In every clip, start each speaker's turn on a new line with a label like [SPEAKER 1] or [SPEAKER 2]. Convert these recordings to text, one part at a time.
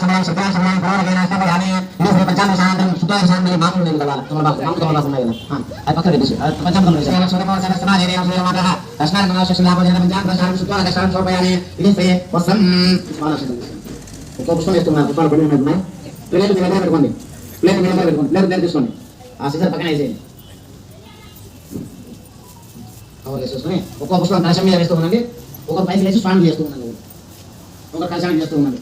[SPEAKER 1] సమయం సత్యం సమయం పూర్వకైనా సమయాన్ని ఇది పంచాంగ శాంతం సుతోష శాంతం మామూలు లేదు కదా తమలపాకు ఉన్నాయి కదా అది పక్కన పెట్టేసి పంచాంగం లేదు సుతోష సమాజ ఏరియా సుయమాత దర్శనానికి అవకాశం లాభం పంచాంగ శాంతం సుతోష శాంతం సమయాన్ని ఇది శ్రీ వసం ఒక్క పుష్పం వేస్తున్నారు పుష్పాలు పడి ఉన్నాయి ప్లేట్ మీ దగ్గర పెట్టుకోండి ప్లేట్ మీ దగ్గర పెట్టుకోండి ప్లేట్ దగ్గర తీసుకోండి ఆ సిజర్ పక్కన వేసేయండి కవర్ వేసేసుకొని ఒక్కొక్క పుష్పం కలశం మీద వేస్తూ ఉండండి ఒక పైకి వేసి స్వామి చేస్తూ ఉండండి ఒక కలశాన్ని చేస్తూ ఉండండి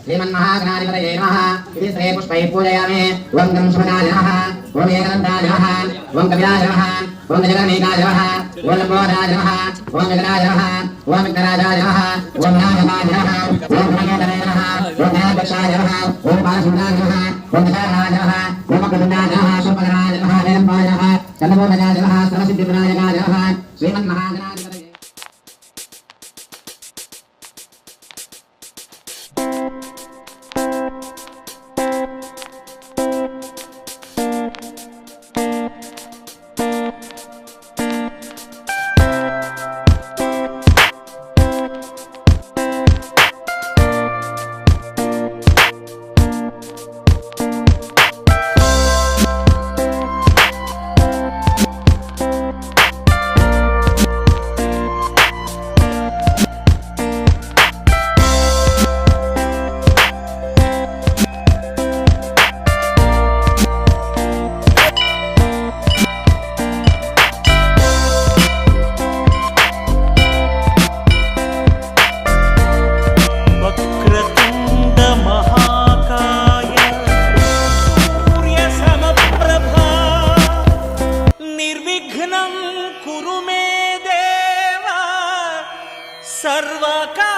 [SPEAKER 1] శ్రీమన్మహాగణాధిపతయే నమః ఇది శ్రీ పుష్పై పూజయామి ఓం గం శుభదాయ నమః ఓం ఏకదంతాయ నమః ఓం కవిరాయ నమః ఓం జగన్నేకాయ నమః ఓం లంబోదరాయ నమః ఓం విఘ్నాయ నమః ఓం విఘ్నరాజాయ నమః ఓం నాగపాయ నమః ఓం గణేశాయ నమః ఓం గణాధ్యక్షాయ నమః ఓం బాలసుందరాయ నమః ఓం విశాలాయ నమః ఓం వక్రతుండాయ నమః శుభకరాయ నమః వేదంపాయ నమః చంద్రమోహనాయ నమః సర్వసిద్ధివినాయకాయ నమః శ్రీమన్మహాగణాధిపతయే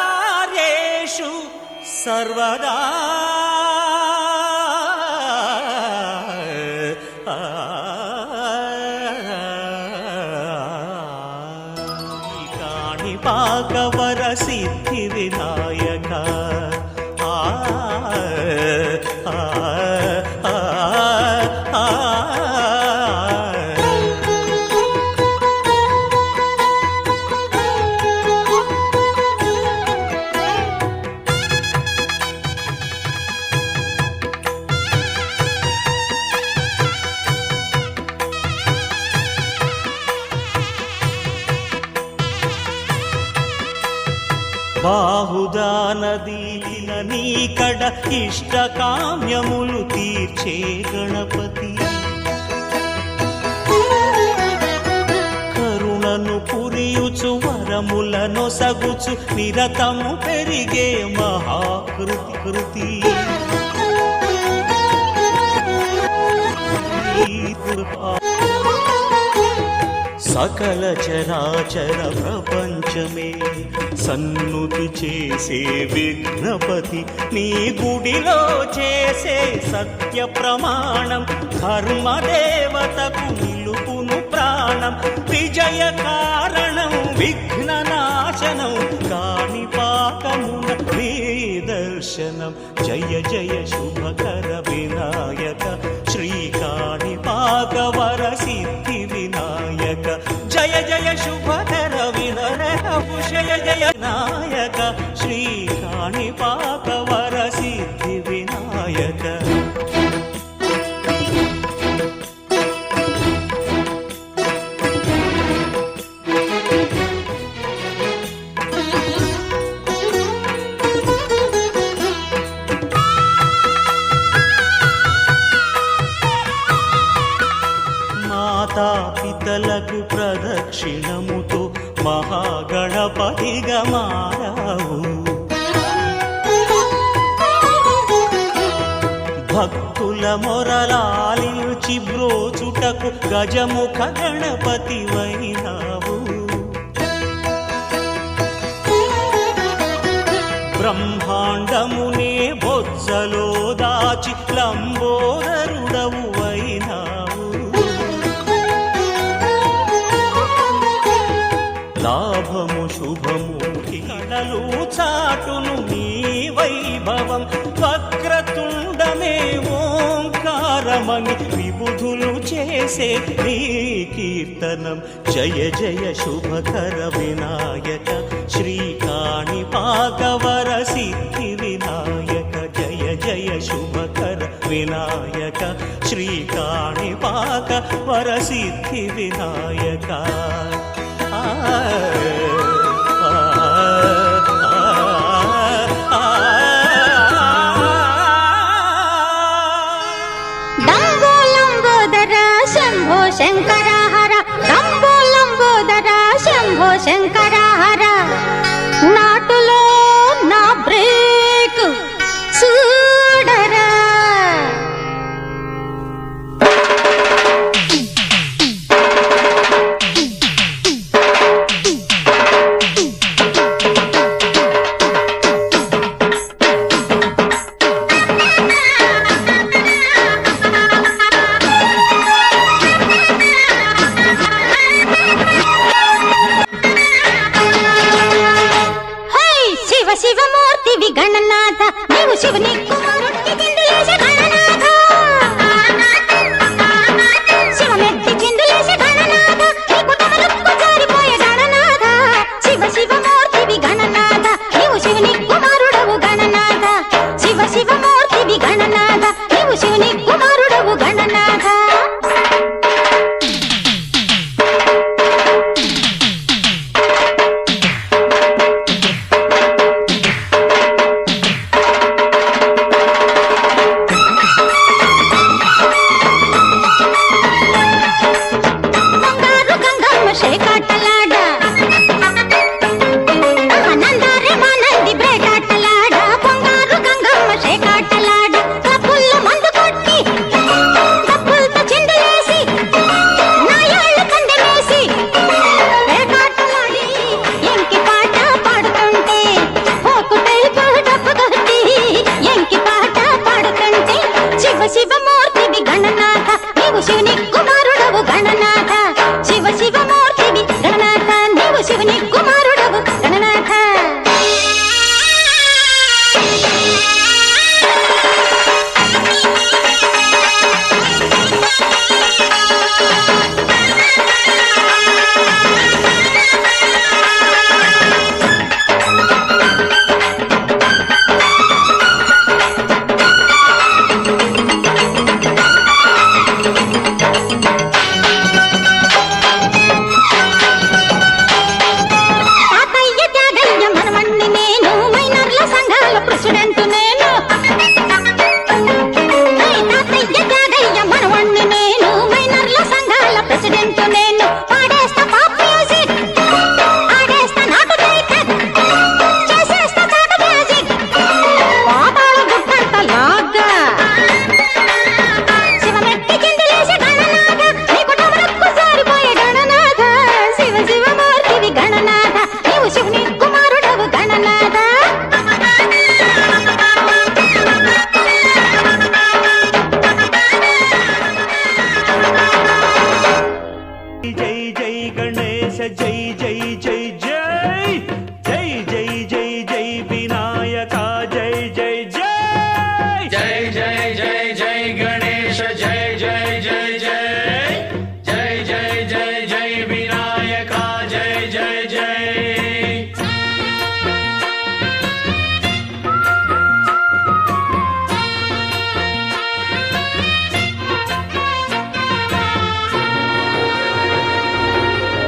[SPEAKER 2] सर्वकार्येषु सर्वदा काणिपाकवर सिद्धि विनायक బాహుదానదీన నీకడ ఇష్టకామ్యములు తీర్చే గణపతి కరుణను పురియుచు వరములను సగుచు నిరతము పెరిగే మహాకృతి సకల చరాచర ప్రపంచమే సన్నుతి చేసే విఘ్నపతి నీ గుడిలో చేసే సత్య ప్రమాణం ధర్మదేవతకు నిలుపును ప్రాణం విజయ కారణం విఘ్న నాశనం కాణిపాకమున నీ దర్శనం జయ జయ శుభకర వినాయక శ్రీ కాణిపాకవర సిద్ధి వినాయక జయ జయ శుభకర వినాయక జయ జయ నాయక శ్రీ కాణిపాకవర సిద్ధి వినాయక మాతాపితలకు ప్రదక్షిణముతో మహాగణపతిగా మారావు భక్తుల మొరలాలించి బ్రోచుటకు గజముఖ గణపతి వైనావు బ్రహ్మాండమునే బొజ్జలో దాచి లంబోదరుడవు వైనావు లాభము శుభము కళలు చాటును నీ వైభవం వక్రతుండమే ఓంకారమని విబుధులు చేసే నీ కీర్తనం జయ జయ శుభకర వినాయక శ్రీ కాణిపాకవర సిద్ధి వినాయక వరసిద్ధి వినాయక
[SPEAKER 3] లంబోదర శంభో శంకర హర లంబోదర శంభో శంకర హర నాటులో నా బ్రేక్ చూడరా శివమూర్తివి గణనాథ నీవు శివుని కుమారుడికి చిందులేసే గణనాథ శివమెత్తి చిందులేసే గణనాథ నీకు తమలకు జారిపోయే గణనాథ శివమూర్తివి గణనాథ నీవు శివుని కుమారుడవు గణనాథ శివమూర్తివి గణనాథ నీవు శివుని కుమారుడవు గణనాథ శివమూర్తివి గణనాథ నీవు శివుని కుమారుడవు గణనాథ శివమూర్తివి గణనాథ నీవు శివుని కుమారుడవు గణనాథ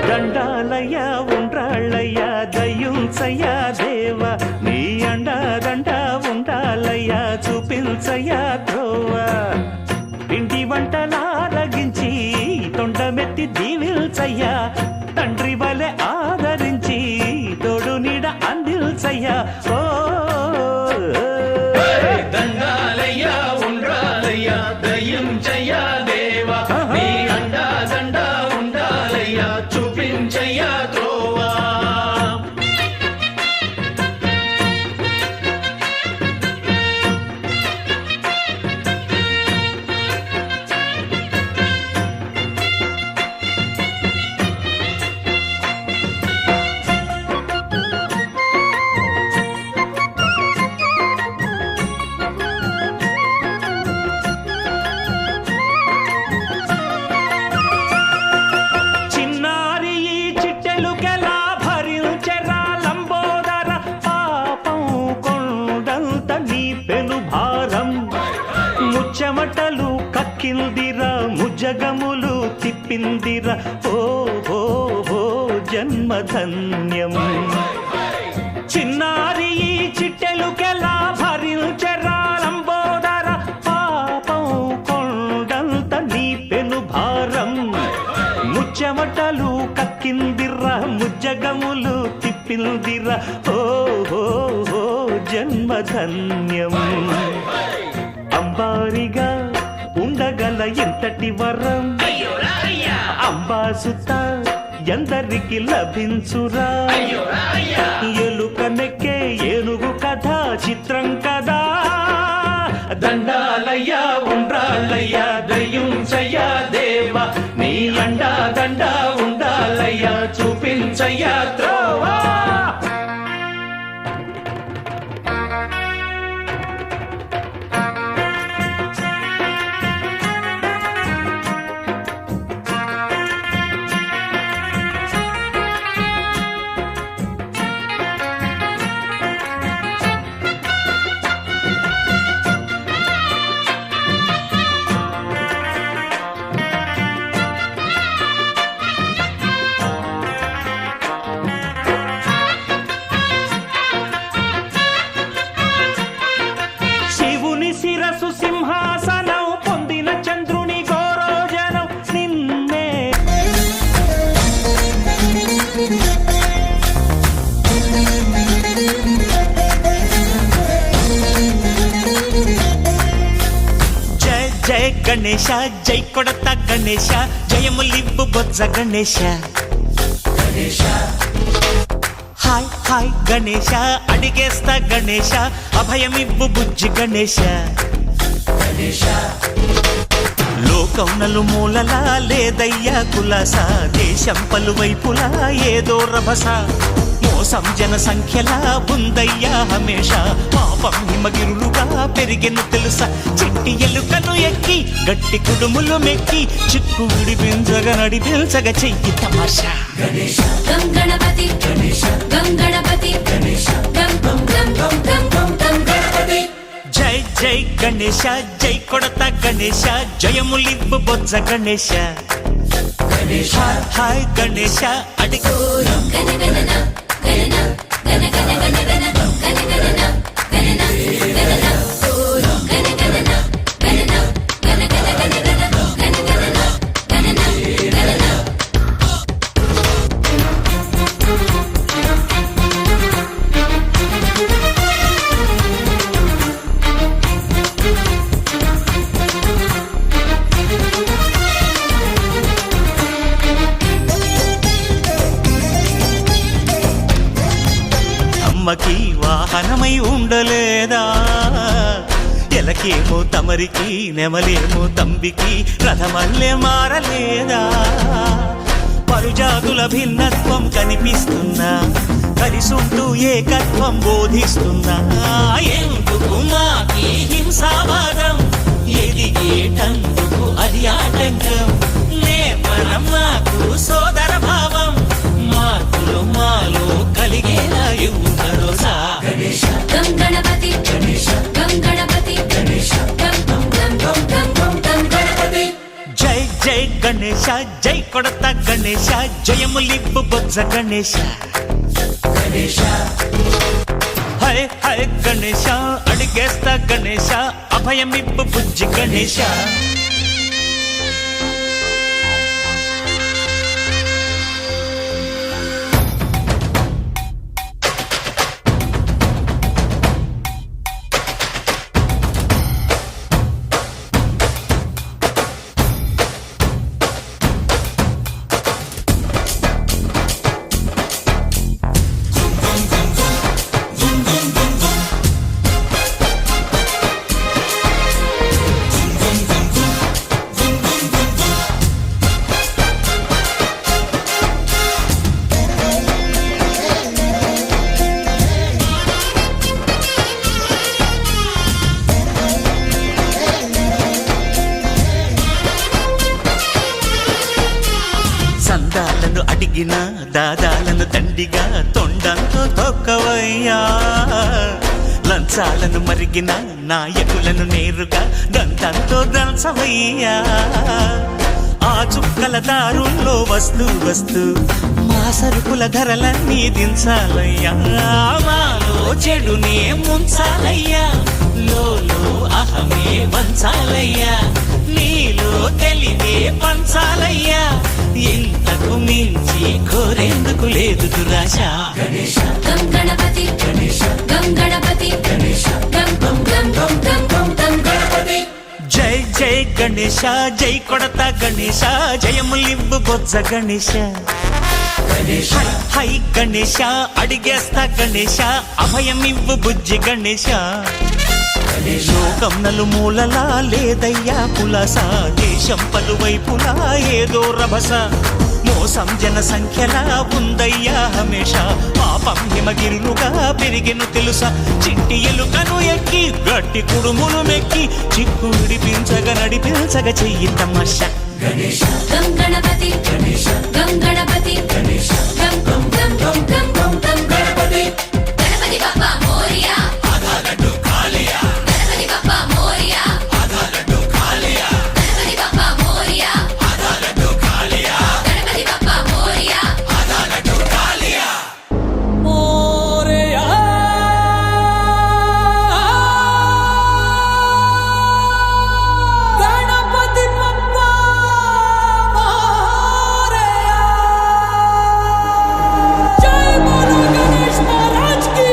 [SPEAKER 2] దండాలయ్యా ఉండ్రాళ్ళయ్యా దయ్యుంచయ్యా దేవ నీ అండాదండ ఉండాలయ్యా చూపించయ్యా త్రోవ పిండి వంటలారగించి తొండమెత్తి దీవిల్చయ్యా తండ్రి వలె ఆదరించి తోడు నీడ అందిల్చయ్యా ఓ
[SPEAKER 4] దండాలయ్యా ఉండ్రాలయ్యా దయ్యుంచయ్యా దేవ నీ అండాదండ ఉండాలయ్యా చూపించయ్యా త్రోవా
[SPEAKER 2] చెమటలు కక్కిల్దిరా ముజ్జగములు నింపిందిరా ఓ హో హో జన్మధన్యం చిన్నారి ఈ చిట్టెలుకెలా భరించరాలంబోదర పాపం కొండంత నీ పెను భారం ముచ్చమటలు కక్కిందిరా ముజ్జగములు తిప్పిందిరా ఓ హో హో జన్మధన్యం అంబారిగా ఉండగల ఎంతటి వరం అంబాసుత ఎందరికి లభించురా ఎలుక నెక్కే ఏనుగు కథ చిత్రం కదా
[SPEAKER 4] దండాలయ్యా ఉండ్రాళ్ళయ్యా దయ్యుంచయ్యా దేవా నీ అండా దండా ఉండాలయ్యా చూపించయ్యా త్రోవా
[SPEAKER 2] శివుని శిరసు సింహాసనం పొందిన చంద్రుని గౌరోజనం నిన్నే జయ జయ గణేశ జై కొడత గణేశ జయములిబ్బు బొజ్జ గణేశ హాయ్ హాయ్ గణేశ అడిగేస్తా గణేశ అభయమివ్వు బుజ్జి గణేశ లోకం నలుమూలలా లేదయ్యా కులాస దేశం పలువైపులా ఏదో రభస మోసం జన సంఖ్యలా ఉందయ్యా హమేష పాపం హిమగిరులుగా పెరిగెను తెలుసా చిట్టి ఎలుకను ఎక్కి గట్టి కుడుములు మెక్కి చిక్కు విడిపించగ నడిపించగ చెయ్యి తమాషా
[SPEAKER 3] గం గణపతి గం గణపతి గం గం గం గం గం గం గం గణపతి
[SPEAKER 2] జై జై గణేశ జై కొడత గణేశ జయములిబ్బు బొజ్జ గణేశ హాయ్ గణేశ అడిగో
[SPEAKER 3] గణ గణన గణన గణ గణ గణ గణ గణ గణన గణన గణన గణ గణన గణన గణ గణ గణ గణ గణ గణన గణన గణన
[SPEAKER 2] అమ్మకి వాహనమై ఉండలేదా ఎలకేమో తమరికి నెమలేమో తంబికి రథమల్లే మారలేదా పరుజాతుల భిన్నత్వం కనిపిస్తున్నా కలిసుంటూ ఏకత్వం బోధిస్తున్నా ఎందుకు మాకి హింసావాదం ఎదిగేటందుకు అది ఆటంకం నేపరం మాకు సోదర భావం మార్పులు మాలో కలిగేలా భరోసా
[SPEAKER 3] గం గణపతి గం గణపతి గం గం గం గం గం గం గం గణపతి
[SPEAKER 2] జై జై గణేశ జై కొడత గణేశ జయములిబ్బు బొజ్జ గణేశ హై హై గణేశ అడిగేస్తా గణేశ అభయమిబ్బు బుజ్జి గణేశ అడిగిన దాదాలను దండిగా తొండంతో తొక్కవయ్యా లంచాలను మరిగిన నాయకులను నేరుగా దంతంతో దంచవయ్యా మా చుక్కల దారుల్లో వస్తూ వస్తూ మా సరుకుల ధరలన్నీ దించాలయ్యా మాలో చెడునే ముంచాలయ్యా లోలో అహమే వంచాలయ్యా నీలో తెలివే పంచాలయ్యా ఇంతకు మించి కోరేందుకు లేదు దురాశ
[SPEAKER 3] గం గణపతి గం గణపతి గం గం గం గం గం గం గం గణపతి
[SPEAKER 2] జై జై గణేశ జై కొడత గణేశ జయములివ్వు బొజ్జ గణేశ హై హై గణేశ అడిగేస్తా గణేశ అభయమివ్వు బుజ్జి గణేశ లోకం నలుమూలలా లేదయ్యా పులస దేశం పలువైపులా ఏదో రభస మోసం జన సంఖ్యలా ఉందయ్యా హమేష పాపం హిమగిరులుగా పెరిగెను తెలుసా చిట్టి ఎలుకను ఎక్కి గట్టి కుడుములు మెక్కి చిక్కు నడిపించగ చెయ్యి తమాష
[SPEAKER 3] గం గణపతి గం గణపతి గం గం గం గం గం గం గం గణపతి గణపతి బప్పా మోరియా గణపతి బప్పా మోరియా గణపతి బప్పా మోరియా గణపతి బప్పా మోరియా
[SPEAKER 5] గణపతి బప్పా జై బోలో గణేష్ మహారాజ్ కి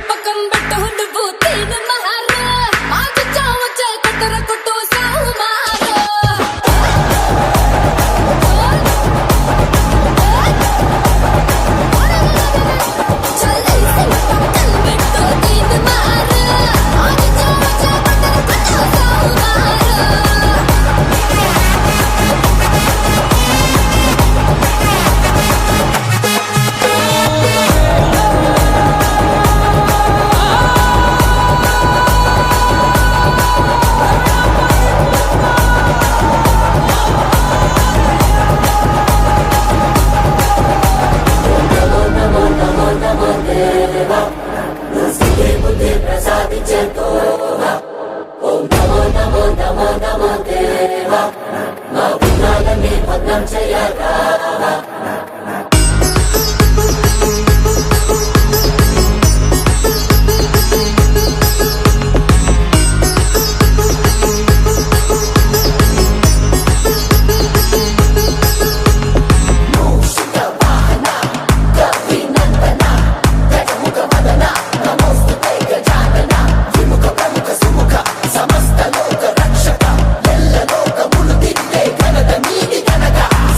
[SPEAKER 5] పక్కన పెట్టు నువ్వు తీను మహారా మాకు చావచ్చే కట్టర కొట్టు సాహుమారో చల్లైసి పక్కన పెట్టు తీను మహారా మాకు చావచ్చే కట్టర కొట్టు సాహుమారో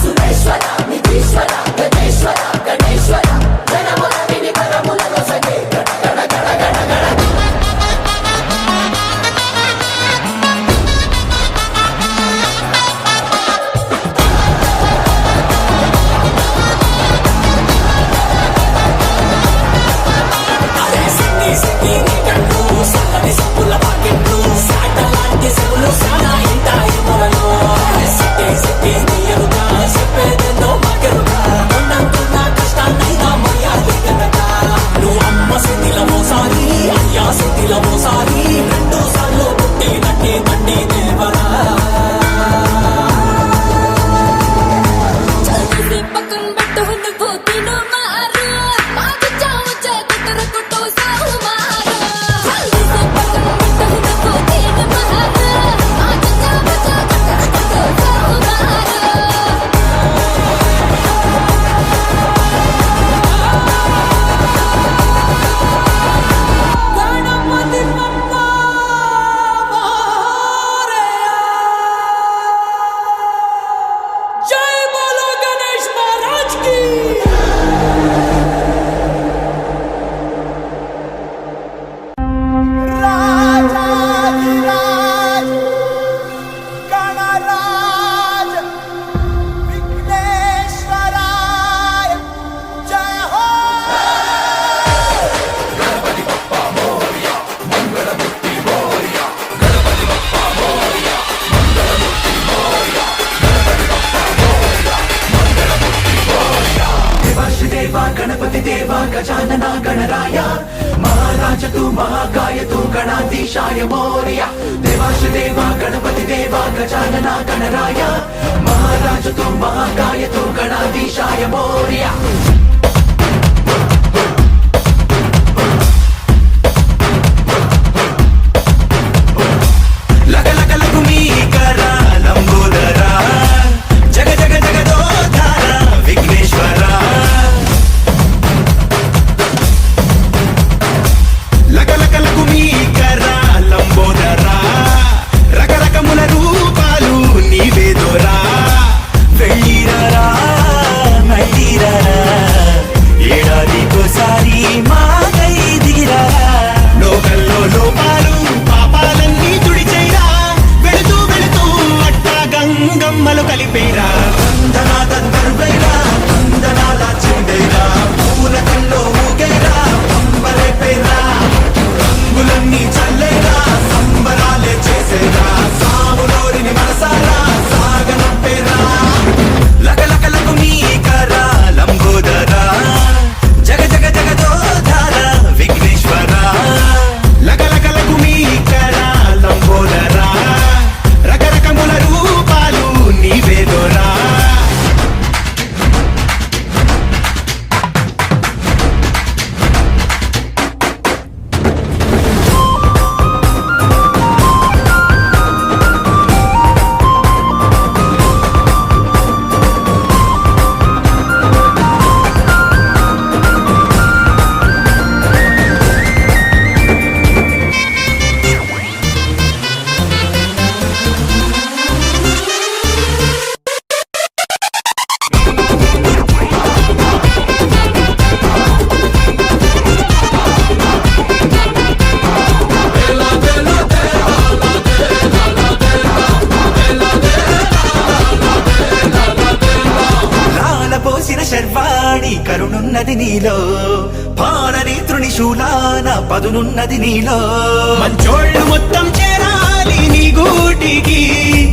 [SPEAKER 3] సురేశ్వర నిధీశ్వర
[SPEAKER 4] महाकाय तू गणाधीशाय मोरया देवाश देवा गणपति देवा गजानना गणराय महाराज तू महाकाय तू गणाधीशाय मोरया
[SPEAKER 2] శర్వాణి కరుణున్నది నీలో పాలని త్రిశూలాన పదునున్నది నీలో మంచోళ్ళు మొత్తం చేరాలి నీ గూటికి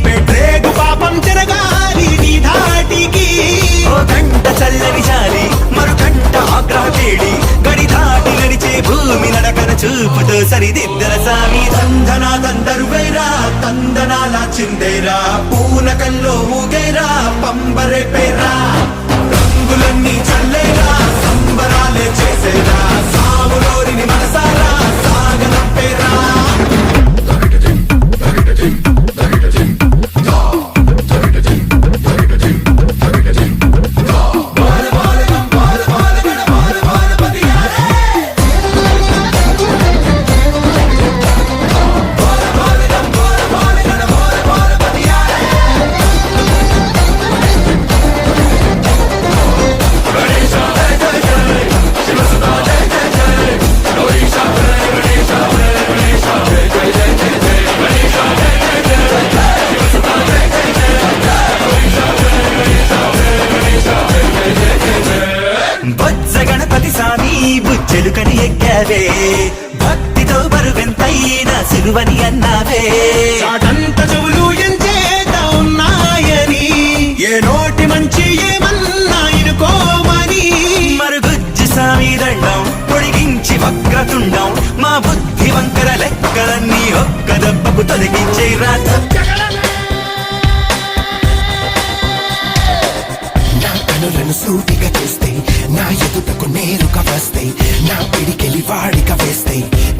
[SPEAKER 2] పెట్టేగు పాపం జరగాలి నీ ధాటికి ఓ గంట చల్లని చాలి మరు గంట ఆగ్రహ కేడి గడి దాటి నడిచే భూమి నడకన చూపుతో సరిదిద్దర సామి తందనా తందరువైరా తందనాల చిందేరా పూనకల్లో ఊగైరా పంబరే పేరా రంగులన్నీ చల్లేరా సంబరాలే చేసేరా సాములోరిని మనసారా సాగనంపేరా చెలుకని ఎక్కావే భక్తితో బరువెంతైనా సిలువని అన్నావే చాటంత చెవులు ఎంచేత ఉన్నాయని ఏ నోటి మంచి ఏమన్నా ఇనుకోమని మరుగుజ్జు సామి దండం పొడిగించి వక్రతుండం మా బుద్ధి వంకర లెక్కలన్నీ ఒక్క దెబ్బకు తొలగించే రాత
[SPEAKER 6] కనులను సూటిగా చూస్తే నా ఎదుటకు నేరుగా వస్తే నా పిడికెలి వాడిగా వేస్తే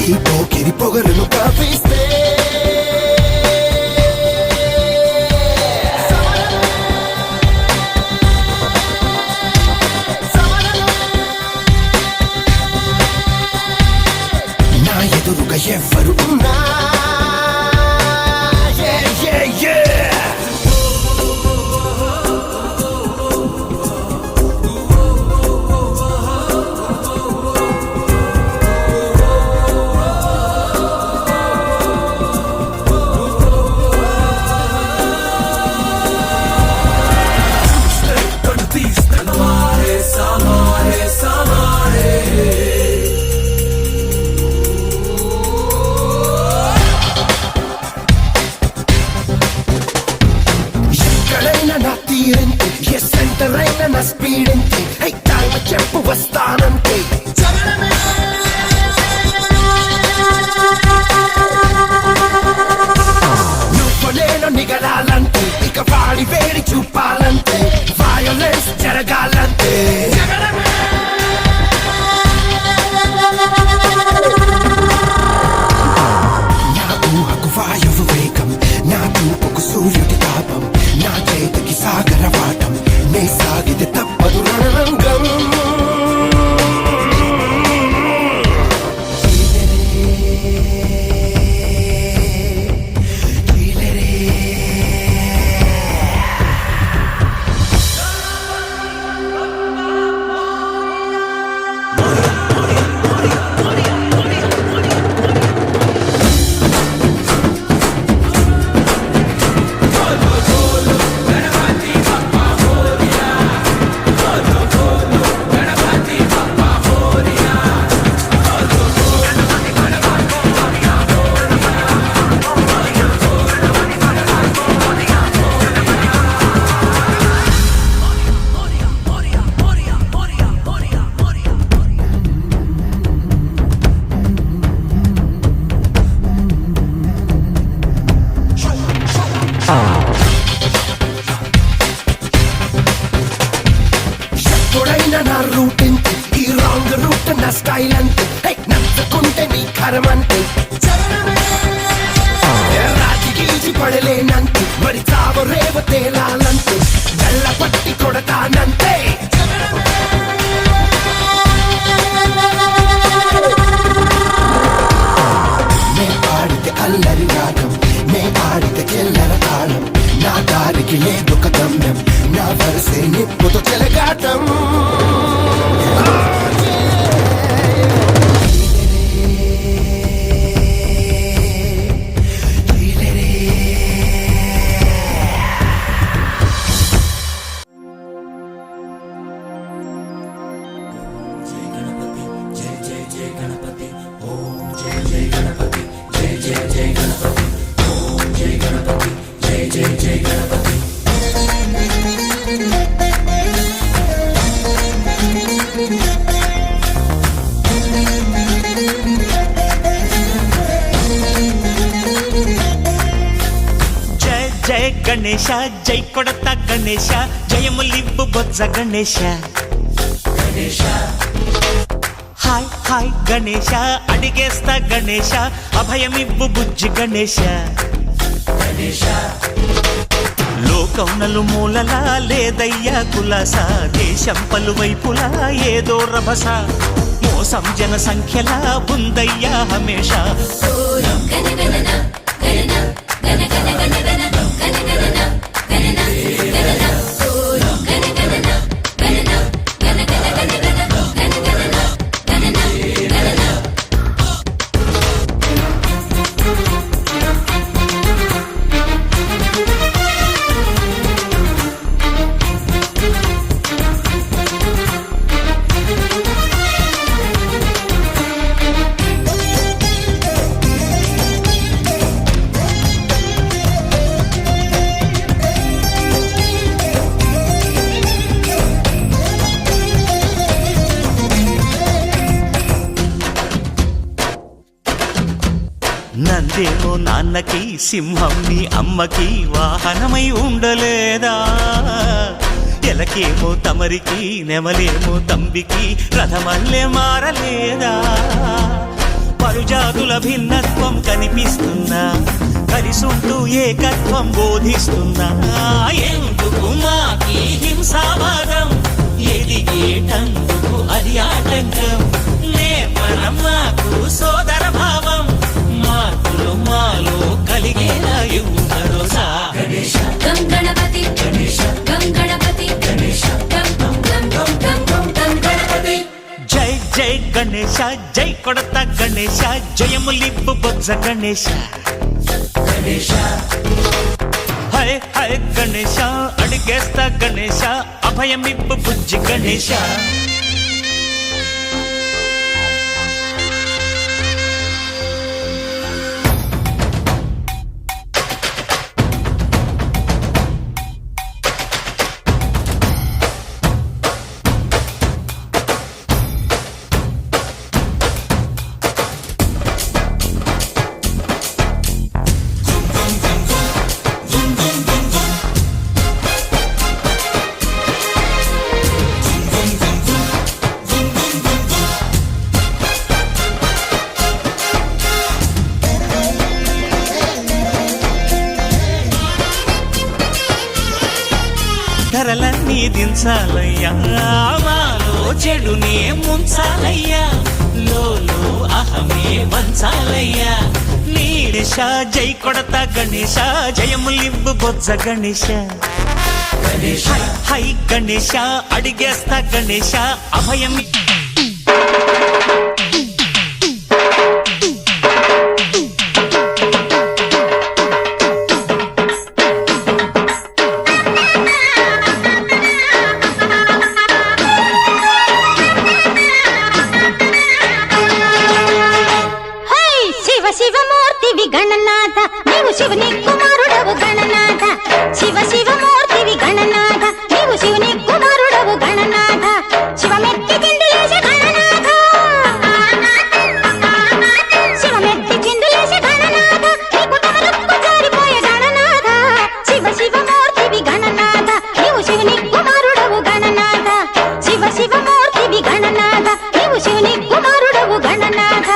[SPEAKER 6] ఈ పోకిరి పొగరును కాపిస్తే నా ఎదురుగా ఎవ్వరు ఉన్నా అవతారమంటే రాతికి ఈజి పడలేనంటే మరి చావ రేవ తేలాలంటే గల్ల పట్టి కొడతానంటే నే పాడితే అల్లరి రాగం నే ఆడితే చెల్లర తాళం నా దారికి లేదొక గమ్యం నా వరసే నిప్పుతో చెలగాటం
[SPEAKER 2] జయ గణేశ జై కొడత గణేశ జయములిబ్బు బొజ్జ గణేశ హాయ్ హాయ్ గణేశ అడిగేస్తా గణేశ అభయమిబ్బు బుజ్జి గణేశ లోకం నలుమూలలా లేదయ్యా కులాస దేశం పలువైపులా ఏదో రభస మోసం జన సంఖ్యలా ఉందయ్యా హమేష నందేమో నాన్నకి సింహం నీ అమ్మకి వాహనమై ఉండలేదా ఎలకేమో తమరికి నెమలేమో తంబికి రథమల్లే మారలేదా పరుజాతుల భిన్నత్వం కనిపిస్తున్నా కలిసుంటూ ఏకత్వం బోధిస్తున్నా ఎందుకు మాకి హింసావాదం ఎదిగేటందుకు అది ఆటంకం నేపరం మాకు సోదర భావం మార్పులు మాలో కలిగేలా భరోసా
[SPEAKER 3] గం గణపతి గం గణపతి గం గం గం గం గం గం గణపతి
[SPEAKER 2] జై జై గణేశ జై కొడత గణేశ జయములిబ్బు బొజ్జ గణేశ హై హై గణేశ అడిగేస్తా గణేశ అభయమిబ్బు బుజ్జి గణేశ ధరలన్నీ దించాలయ్యా మాలో చెడునే ముంచాలయ్యా లోలో అహమే వంచాలయ్యా నీడేశ జై కొడత గణేశ జయములిబ్బు బొజ్జ గణేశ హై హై గణేశ అడిగేస్తా గణేశ అభయం
[SPEAKER 5] శివమూర్తివి గణనాథ నీవు శివుని కుమారుడవు గణనాథ శివ శివమూర్తివి గణనాథ నీవు శివుని కుమారుడవు గణనాథ శివమెత్తి చిందులేసి గణనాథ శివమెత్తి చిందులేసి గణనాథ నీకు తమరుక్కు జారిపోయే గణనాథ శివ శివమూర్తివి గణనాథ నీవు శివుని కుమారుడవు గణనాథ శివ శివమూర్తివి గణనాథ నీవు శివుని కుమారుడవు గణనాథ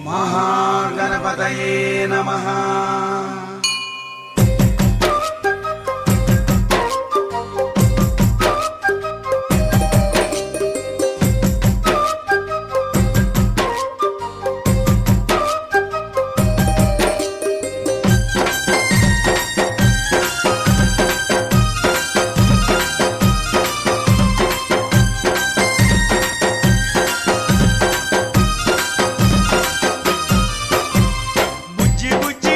[SPEAKER 7] మహాగణపతయే నమః.
[SPEAKER 2] బుజ్జి బుజ్జి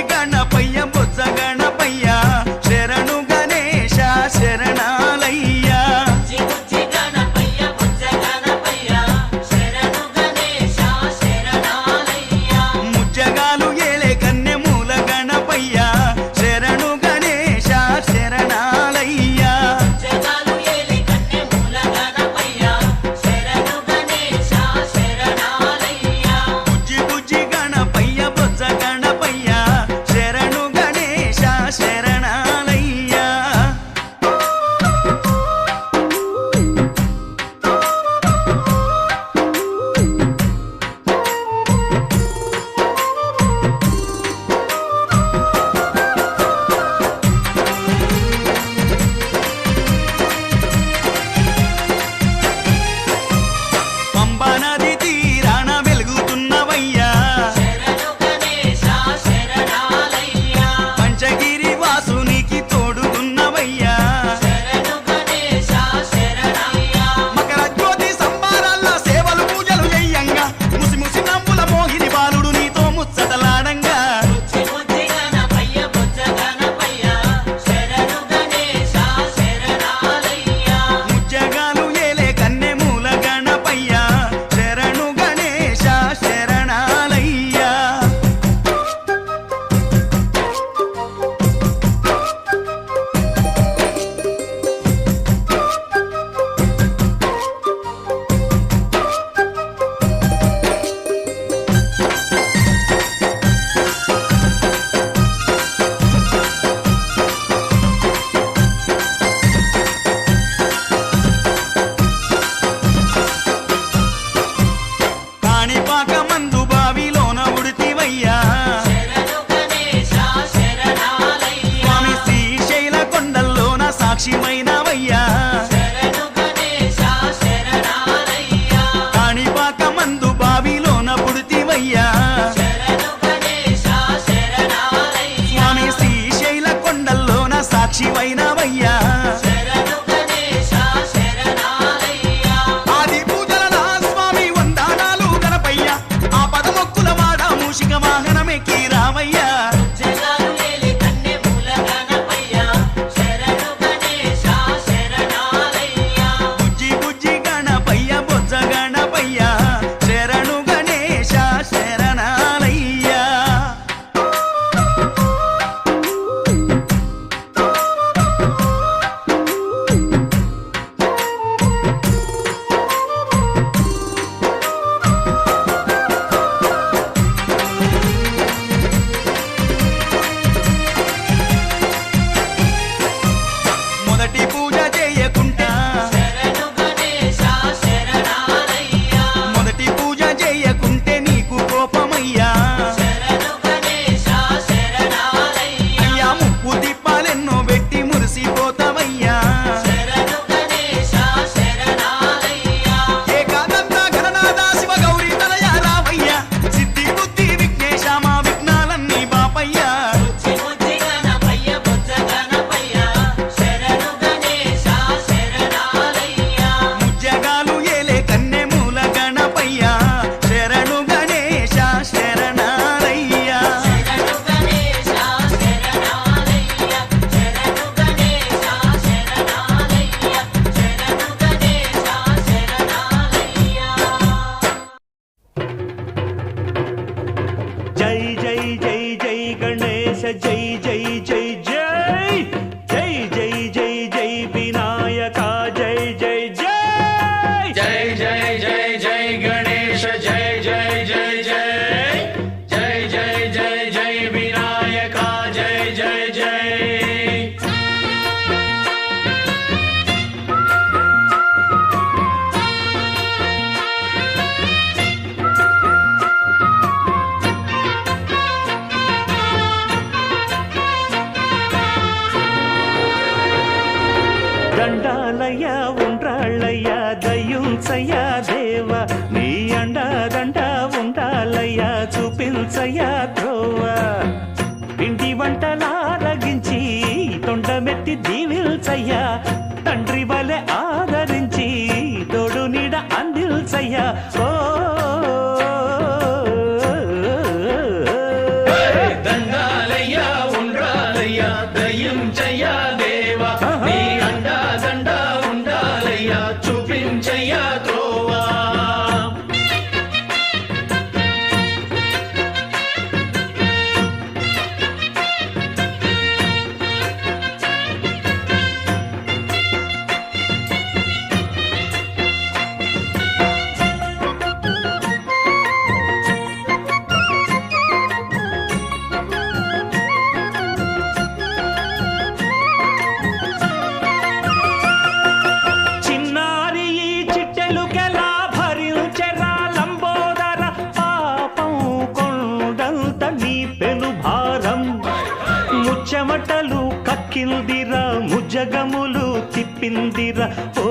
[SPEAKER 2] కక్కిందిరా ముజగములు తిప్పిందిరా ఓ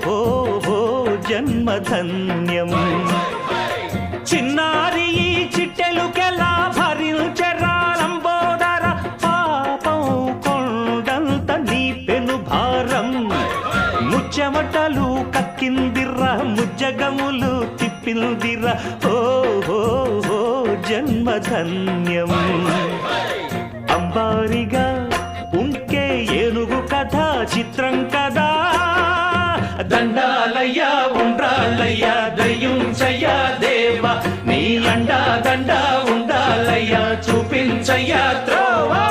[SPEAKER 2] ఓ ఓ జన్మధన్యం చిన్నారి ఈ చిట్టెలుకెలా భరించరాలంబోదర పాపం కొండంత నీ పెను భారం ముచ్చమటలు కక్కిందిరా ముజ్జగములు తిప్పిందిరా ఓ ఓ ఓ జన్మధన్యం అంబారిగా ఉంకే ఏనుగు కథ చిత్రం కదా దండాలయ్యా ఉండ్రాళ్ళయ్యా దయ్యుంచయ్యా దేవా నీ అండా దండ ఉండాలయ్యా చూపించయ్యా త్రోవా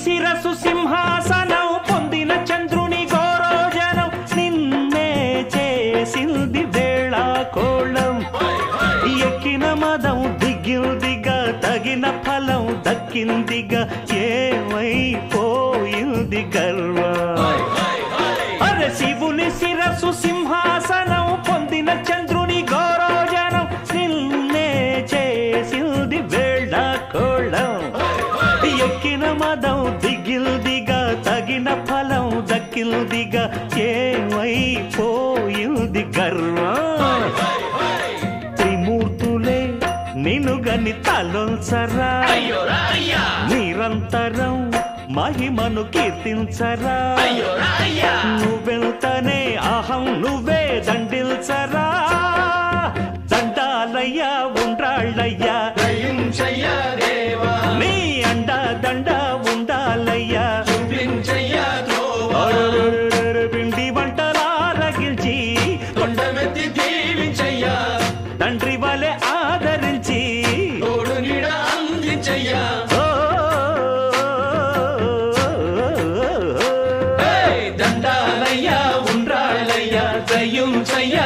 [SPEAKER 2] శిరసు సింహాసనం పొందిన చంద్రుని గౌరోజనం నిన్నే చేసింది వేళ కోళం ఎక్కిన మదం దిగిందిగా తగిన ఫలం దక్కిందిగా ఏమైపోయింది గర్వం అరే శివుని శిరసు సింహాసనం పొందిన చంద్రుని గౌరోజనం నిన్నే చేసింది వేళ కోళం ఎక్కిన మదం దిగిల్దిగా తగిన ఫలం దక్కిల్దిగా ఏమైపోయింది గర్వం త్రిమూర్తులే నిన్నుగని తలొంచరా నిరంతరం మహిమను కీర్తించరా నువ్వెంతనే అహం నువ్వే దండిల్చరా దండాలయ్యా ఉండ్రాళ్ళయ్యా నీ అండా దండ ఉండాలయ్యా పిండి వంటలారగించి
[SPEAKER 4] కొండమెత్తి దీవించయ్యా
[SPEAKER 2] తండ్రి వలె ఆదరించి
[SPEAKER 4] తోడు నీడ అందించయ్యా
[SPEAKER 2] దండాలయ్యా ఉండ్రాళ్ళయ్యా దయ్యుంచయ్యా